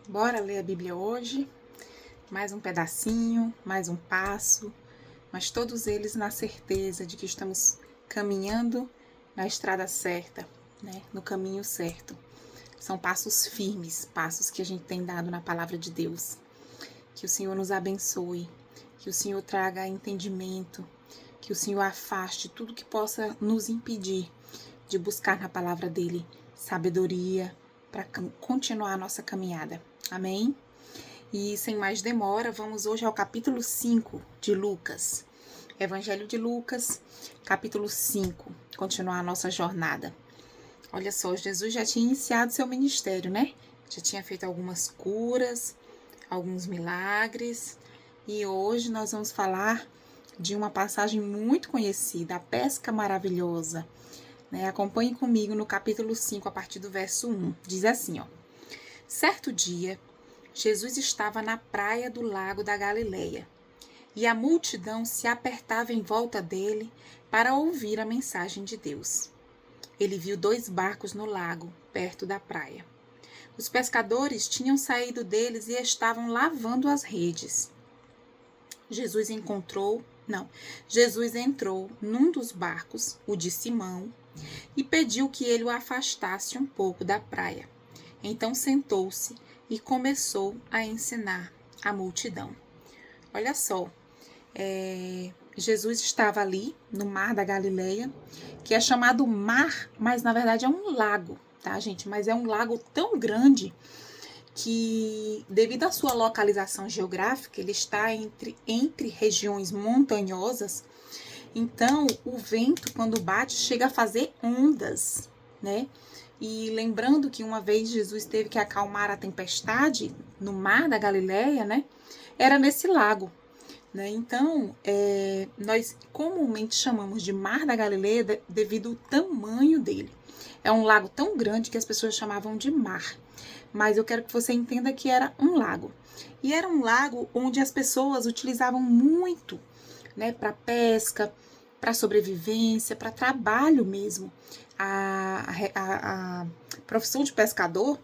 Bora ler a Bíblia hoje, mais um pedacinho, mais um passo, mas todos eles na certeza de que estamos caminhando na estrada certa, né? No caminho certo. São passos firmes, passos que a gente tem dado na palavra de Deus. Que o Senhor nos abençoe, que o Senhor traga entendimento, que o Senhor afaste tudo que possa nos impedir de buscar na palavra dele sabedoria para continuar a nossa caminhada. Amém? E sem mais demora, vamos hoje ao capítulo 5 de Lucas. Evangelho de Lucas, capítulo 5, continuar a nossa jornada. Olha só, Jesus já tinha iniciado seu ministério, né? Já tinha feito algumas curas, alguns milagres. E hoje nós vamos falar de uma passagem muito conhecida, a pesca maravilhosa. Acompanhe comigo no capítulo 5, a partir do verso 1. Diz assim, ó. Certo dia, Jesus estava na praia do lago da Galileia, e a multidão se apertava em volta dele para ouvir a mensagem de Deus. Ele viu 2 barcos no lago, perto da praia. Os pescadores tinham saído deles e estavam lavando as redes. Jesus entrou num dos barcos, o de Simão, e pediu que ele o afastasse um pouco da praia. Então sentou-se e começou a ensinar a multidão. Olha só, Jesus estava ali no mar da Galileia, que é chamado mar, mas na verdade é um lago, tá, gente? Mas é um lago tão grande que, devido à sua localização geográfica, ele está entre regiões montanhosas. Então, o vento, quando bate, chega a fazer ondas, né? E lembrando que uma vez Jesus teve que acalmar a tempestade no mar da Galileia, né? Era nesse lago, né? Então, nós comumente chamamos de Mar da Galileia devido ao tamanho dele. É um lago tão grande que as pessoas chamavam de mar. Mas eu quero que você entenda que era um lago. E era um lago onde as pessoas utilizavam muito, né? Para pesca, para sobrevivência, para trabalho mesmo. A profissão de pescador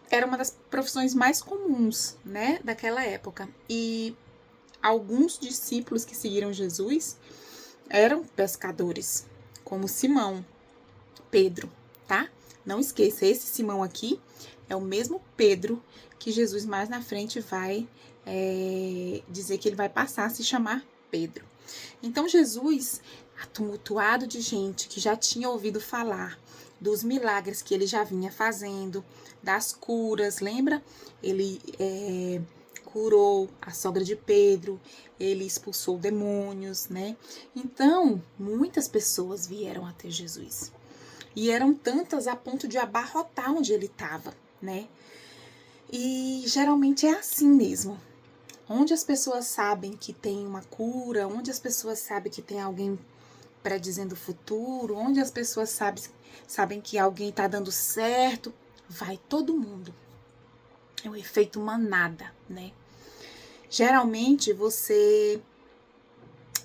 era uma das profissões mais comuns, né, daquela época. E alguns discípulos que seguiram Jesus eram pescadores, como Simão, Pedro, tá? Não esqueça, esse Simão aqui é o mesmo Pedro que Jesus mais na frente vai dizer que ele vai passar a se chamar Pedro. Então Jesus, tumultuado de gente que já tinha ouvido falar dos milagres que ele já vinha fazendo, das curas, lembra? Ele curou a sogra de Pedro, ele expulsou demônios, né? Então, muitas pessoas vieram até Jesus. E eram tantas a ponto de abarrotar onde ele estava, né? E geralmente é assim mesmo. Onde as pessoas sabem que tem uma cura, onde as pessoas sabem que tem alguém predizendo o futuro, onde as pessoas sabem que alguém está dando certo, vai todo mundo. É o efeito manada, né? Geralmente você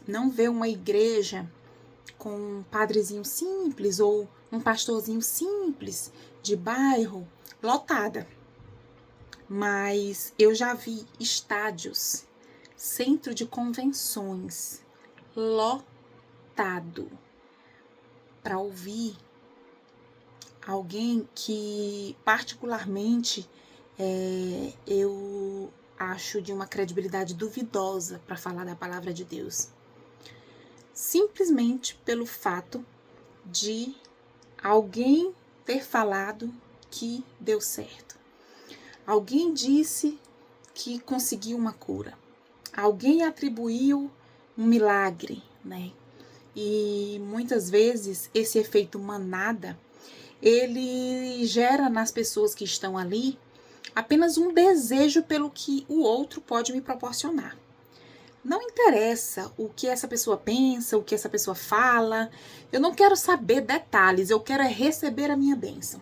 não vê uma igreja com um padrezinho simples ou um pastorzinho simples de bairro lotada. Mas eu já vi estádios, centro de convenções, lotado, para ouvir alguém que particularmente eu acho de uma credibilidade duvidosa para falar da palavra de Deus. Simplesmente pelo fato de alguém ter falado que deu certo. Alguém disse que conseguiu uma cura. Alguém atribuiu um milagre, né? E muitas vezes esse efeito manada, ele gera nas pessoas que estão ali apenas um desejo pelo que o outro pode me proporcionar. Não interessa o que essa pessoa pensa, o que essa pessoa fala. Eu não quero saber detalhes, eu quero receber a minha bênção.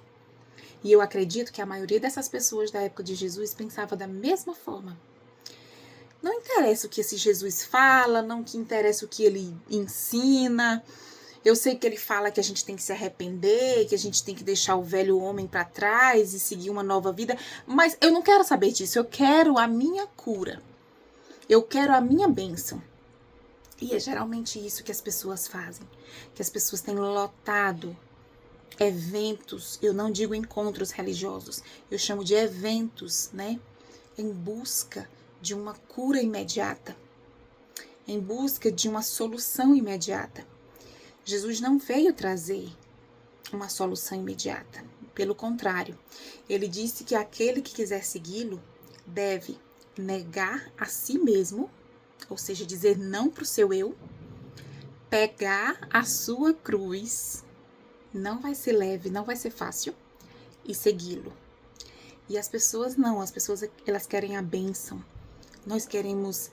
E eu acredito que a maioria dessas pessoas da época de Jesus pensava da mesma forma. Não interessa o que esse Jesus fala, não que interessa o que ele ensina. Eu sei que ele fala que a gente tem que se arrepender, que a gente tem que deixar o velho homem para trás e seguir uma nova vida, mas eu não quero saber disso. Eu quero a minha cura. Eu quero a minha bênção. E é geralmente isso que as pessoas fazem, que as pessoas têm lotado eventos, eu não digo encontros religiosos, eu chamo de eventos, né? Em busca de uma cura imediata, em busca de uma solução imediata. Jesus não veio trazer uma solução imediata, pelo contrário, ele disse que aquele que quiser segui-lo deve negar a si mesmo, ou seja, dizer não para o seu eu, pegar a sua cruz, não vai ser leve, não vai ser fácil, e segui-lo. E as pessoas não, as pessoas elas querem a bênção, nós queremos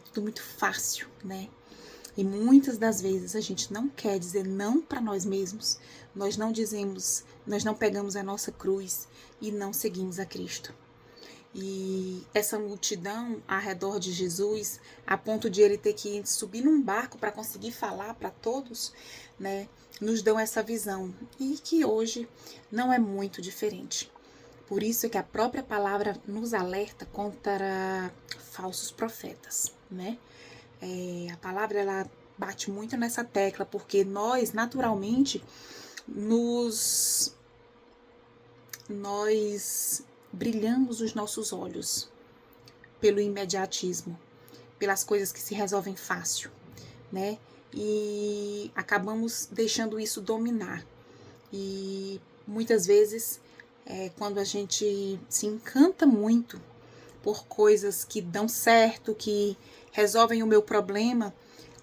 tudo muito fácil, né? E muitas das vezes a gente não quer dizer não para nós mesmos, nós não pegamos a nossa cruz e não seguimos a Cristo. E essa multidão ao redor de Jesus, a ponto de ele ter que subir num barco para conseguir falar para todos, né, nos dão essa visão. E que hoje não é muito diferente. Por isso é que a própria palavra nos alerta contra falsos profetas, né? A palavra ela bate muito nessa tecla, porque nós, naturalmente, nós brilhamos os nossos olhos pelo imediatismo, pelas coisas que se resolvem fácil, né? E acabamos deixando isso dominar. E muitas vezes, quando a gente se encanta muito por coisas que dão certo, que resolvem o meu problema,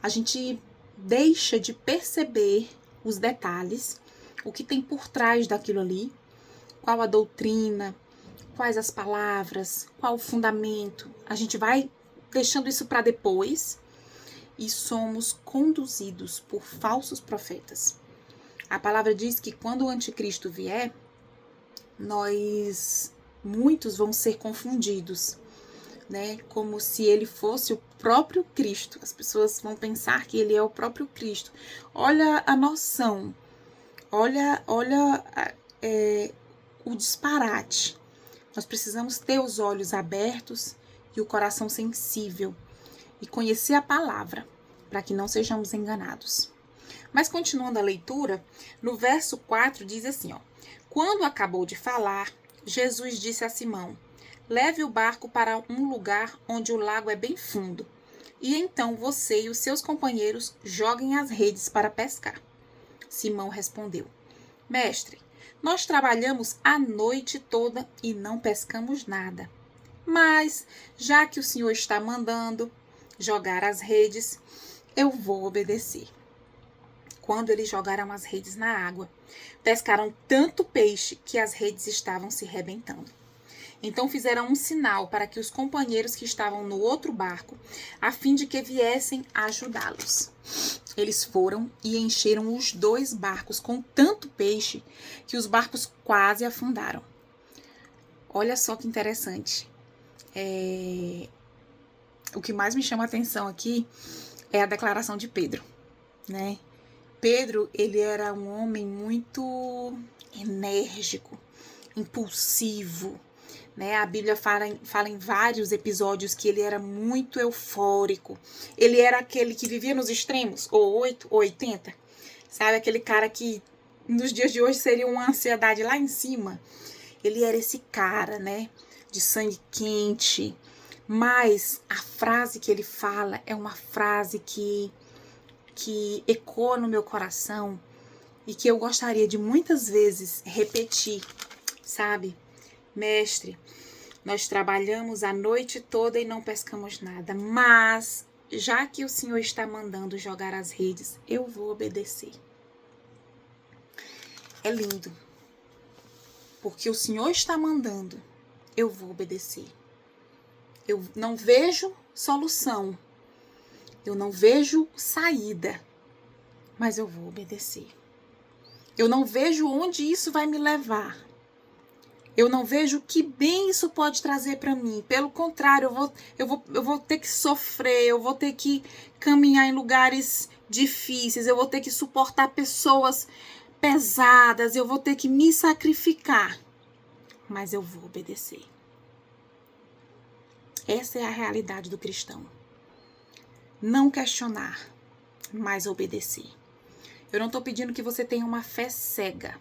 a gente deixa de perceber os detalhes, o que tem por trás daquilo ali, qual a doutrina, quais as palavras, qual o fundamento. A gente vai deixando isso para depois e somos conduzidos por falsos profetas. A palavra diz que quando o anticristo vier, muitos vão ser confundidos, né? Como se ele fosse o próprio Cristo. As pessoas vão pensar que ele é o próprio Cristo. Olha a noção, olha o disparate. Nós precisamos ter os olhos abertos e o coração sensível e conhecer a palavra para que não sejamos enganados. Mas continuando a leitura, no verso 4 diz assim, ó: quando acabou de falar, Jesus disse a Simão: leve o barco para um lugar onde o lago é bem fundo, e então você e os seus companheiros joguem as redes para pescar. Simão respondeu: mestre, nós trabalhamos a noite toda e não pescamos nada. Mas, já que o Senhor está mandando jogar as redes, eu vou obedecer. Quando eles jogaram as redes na água, pescaram tanto peixe que as redes estavam se rebentando. Então fizeram um sinal para que os companheiros que estavam no outro barco, a fim de que viessem ajudá-los. Eles foram e encheram os 2 barcos com tanto peixe que os barcos quase afundaram. Olha só que interessante. O que mais me chama a atenção aqui é a declaração de Pedro, né? Pedro, ele era um homem muito enérgico, impulsivo, né? A Bíblia fala em vários episódios que ele era muito eufórico. Ele era aquele que vivia nos extremos, ou 8 ou 80. Sabe, aquele cara que nos dias de hoje seria uma ansiedade lá em cima. Ele era esse cara, né? De sangue quente. Mas a frase que ele fala é uma frase que ecoa no meu coração e que eu gostaria de muitas vezes repetir, sabe? Mestre, nós trabalhamos a noite toda e não pescamos nada, mas já que o Senhor está mandando jogar as redes, eu vou obedecer. É lindo, porque o Senhor está mandando, eu vou obedecer. Eu não vejo solução, eu não vejo saída, mas eu vou obedecer. Eu não vejo onde isso vai me levar. Eu não vejo que bem isso pode trazer para mim. Pelo contrário, eu vou ter que sofrer, eu vou ter que caminhar em lugares difíceis, eu vou ter que suportar pessoas pesadas, eu vou ter que me sacrificar, mas eu vou obedecer. Essa é a realidade do cristão. Não questionar, mas obedecer. Eu não estou pedindo que você tenha uma fé cega.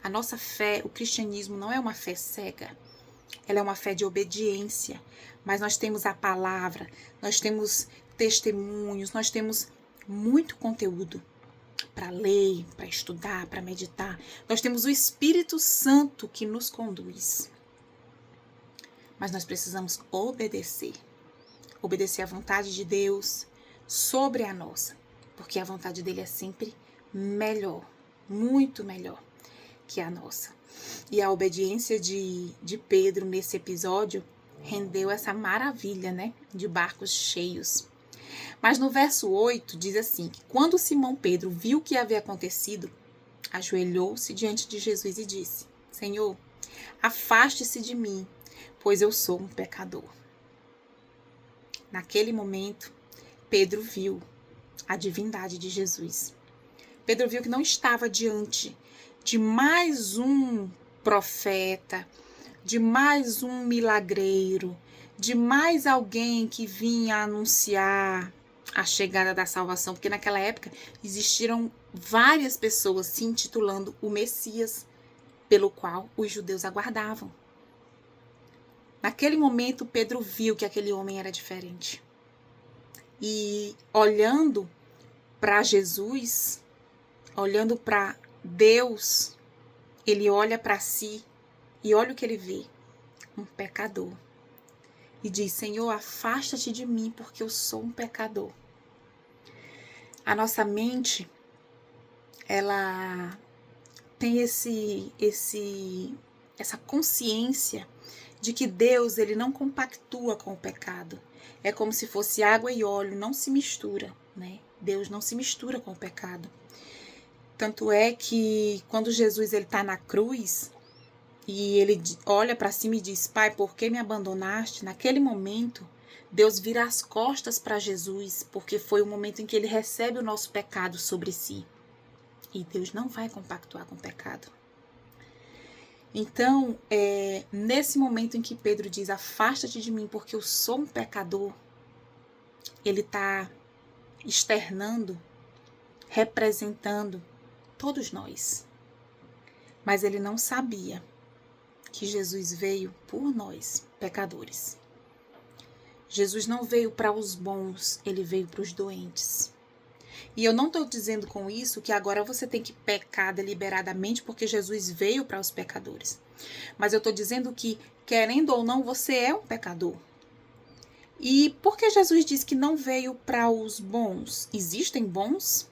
A nossa fé, o cristianismo, não é uma fé cega. Ela é uma fé de obediência. Mas nós temos a palavra, nós temos testemunhos, nós temos muito conteúdo para ler, para estudar, para meditar. Nós temos o Espírito Santo que nos conduz. Mas nós precisamos obedecer. Obedecer à vontade de Deus sobre a nossa. Porque a vontade dele é sempre melhor, muito melhor que a nossa. E a obediência de Pedro nesse episódio rendeu essa maravilha, né? De barcos cheios. Mas no verso 8 diz assim, que quando Simão Pedro viu o que havia acontecido, ajoelhou-se diante de Jesus e disse, Senhor, afaste-se de mim, pois eu sou um pecador. Naquele momento, Pedro viu a divindade de Jesus. Pedro viu que não estava diante de mais um profeta, de mais um milagreiro, de mais alguém que vinha anunciar a chegada da salvação, porque naquela época existiram várias pessoas se intitulando o Messias, pelo qual os judeus aguardavam. Naquele momento, Pedro viu que aquele homem era diferente. E olhando para Jesus, olhando para Deus, ele olha para si e olha o que ele vê, um pecador. E diz, Senhor, afasta-te de mim, porque eu sou um pecador. A nossa mente, ela tem essa consciência de que Deus, ele não compactua com o pecado. É como se fosse água e óleo, não se mistura, né? Deus não se mistura com o pecado. Tanto é que quando Jesus está na cruz e ele olha para cima e diz, Pai, por que me abandonaste? Naquele momento, Deus vira as costas para Jesus, porque foi o momento em que ele recebe o nosso pecado sobre si. E Deus não vai compactuar com o pecado. Então, nesse momento em que Pedro diz, afasta-te de mim porque eu sou um pecador, ele está externando, representando todos nós. Mas ele não sabia que Jesus veio por nós, pecadores. Jesus não veio para os bons, ele veio para os doentes. E eu não estou dizendo com isso que agora você tem que pecar deliberadamente porque Jesus veio para os pecadores. Mas eu estou dizendo que, querendo ou não, você é um pecador. E por que Jesus diz que não veio para os bons? Existem bons?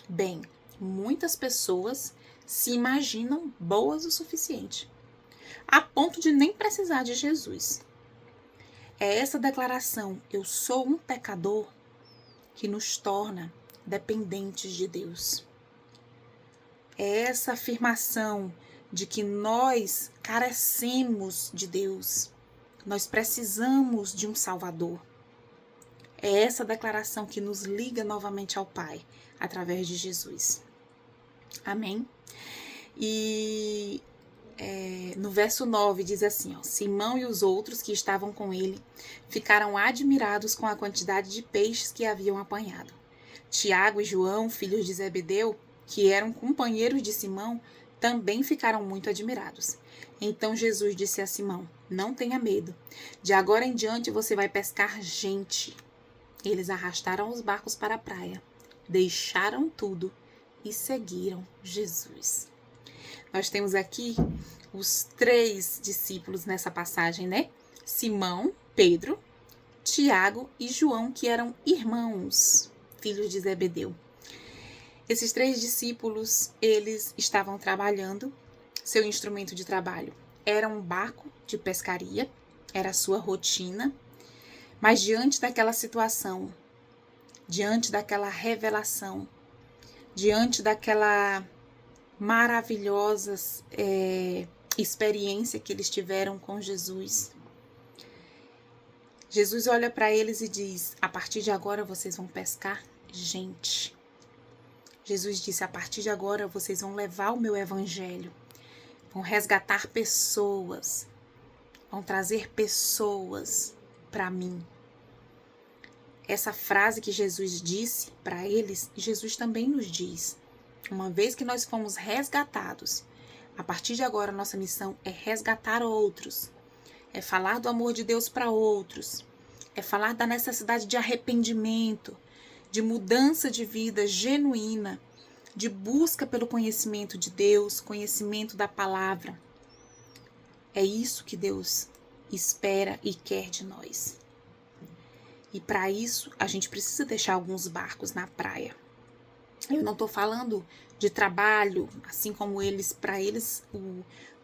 Bem, muitas pessoas se imaginam boas o suficiente, a ponto de nem precisar de Jesus. É essa declaração, eu sou um pecador, que nos torna dependentes de Deus. É essa afirmação de que nós carecemos de Deus, nós precisamos de um Salvador. É essa declaração que nos liga novamente ao Pai, através de Jesus. Amém? E no verso 9 diz assim, ó, Simão e os outros que estavam com ele ficaram admirados com a quantidade de peixes que haviam apanhado. Tiago e João, filhos de Zebedeu, que eram companheiros de Simão, também ficaram muito admirados. Então Jesus disse a Simão, não tenha medo, de agora em diante você vai pescar gente. Eles arrastaram os barcos para a praia, deixaram tudo e seguiram Jesus. Nós temos aqui os 3 discípulos nessa passagem, né? Simão, Pedro, Tiago e João, que eram irmãos, filhos de Zebedeu. Esses 3 discípulos, eles estavam trabalhando. Seu instrumento de trabalho era um barco de pescaria, era a sua rotina. Mas diante daquela situação, diante daquela revelação, diante daquela maravilhosa experiência que eles tiveram com Jesus, Jesus olha para eles e diz, a partir de agora vocês vão pescar gente. Jesus disse: a partir de agora vocês vão levar o meu evangelho, vão resgatar pessoas, vão trazer pessoas para mim. Essa frase que Jesus disse para eles, Jesus também nos diz. Uma vez que nós fomos resgatados, a partir de agora nossa missão é resgatar outros, é falar do amor de Deus para outros, é falar da necessidade de arrependimento, de mudança de vida genuína, de busca pelo conhecimento de Deus, conhecimento da palavra. É isso que Deus espera e quer de nós. E para isso, a gente precisa deixar alguns barcos na praia. Eu não estou falando de trabalho, assim como para eles,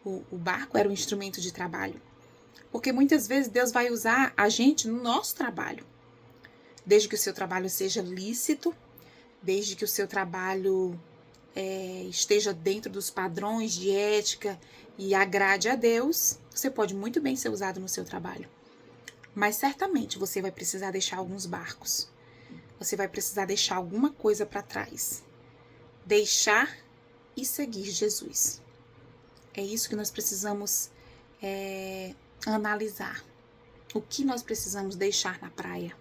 o barco era um instrumento de trabalho. Porque muitas vezes Deus vai usar a gente no nosso trabalho. Desde que o seu trabalho seja lícito, desde que o seu trabalho esteja dentro dos padrões de ética e agrade a Deus, você pode muito bem ser usado no seu trabalho. Mas certamente você vai precisar deixar alguns barcos. Você vai precisar deixar alguma coisa para trás. Deixar e seguir Jesus. É isso que nós precisamos analisar. O que nós precisamos deixar na praia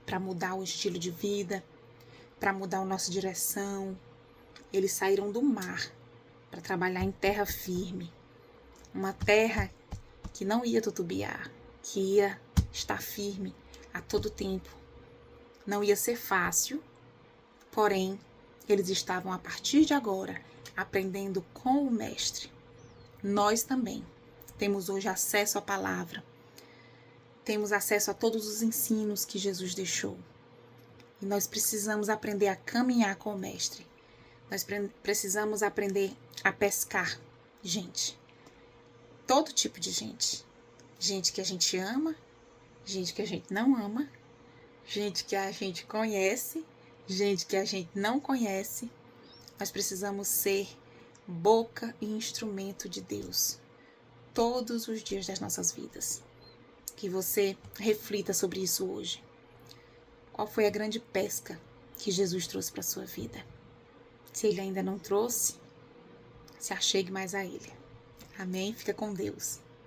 para mudar o estilo de vida, para mudar a nossa direção. Eles saíram do mar para trabalhar em terra firme. Uma terra que não ia tutubiar, que ia estar firme a todo tempo. Não ia ser fácil, porém, eles estavam a partir de agora aprendendo com o Mestre. Nós também temos hoje acesso à palavra, temos acesso a todos os ensinos que Jesus deixou. E nós precisamos aprender a caminhar com o Mestre. Nós precisamos aprender a pescar gente. Todo tipo de gente. Gente que a gente ama, gente que a gente não ama, gente que a gente conhece, gente que a gente não conhece. Nós precisamos ser boca e instrumento de Deus todos os dias das nossas vidas. Que você reflita sobre isso hoje. Qual foi a grande pesca que Jesus trouxe para a sua vida? Se ele ainda não trouxe, se achegue mais a ele. Amém? Fica com Deus.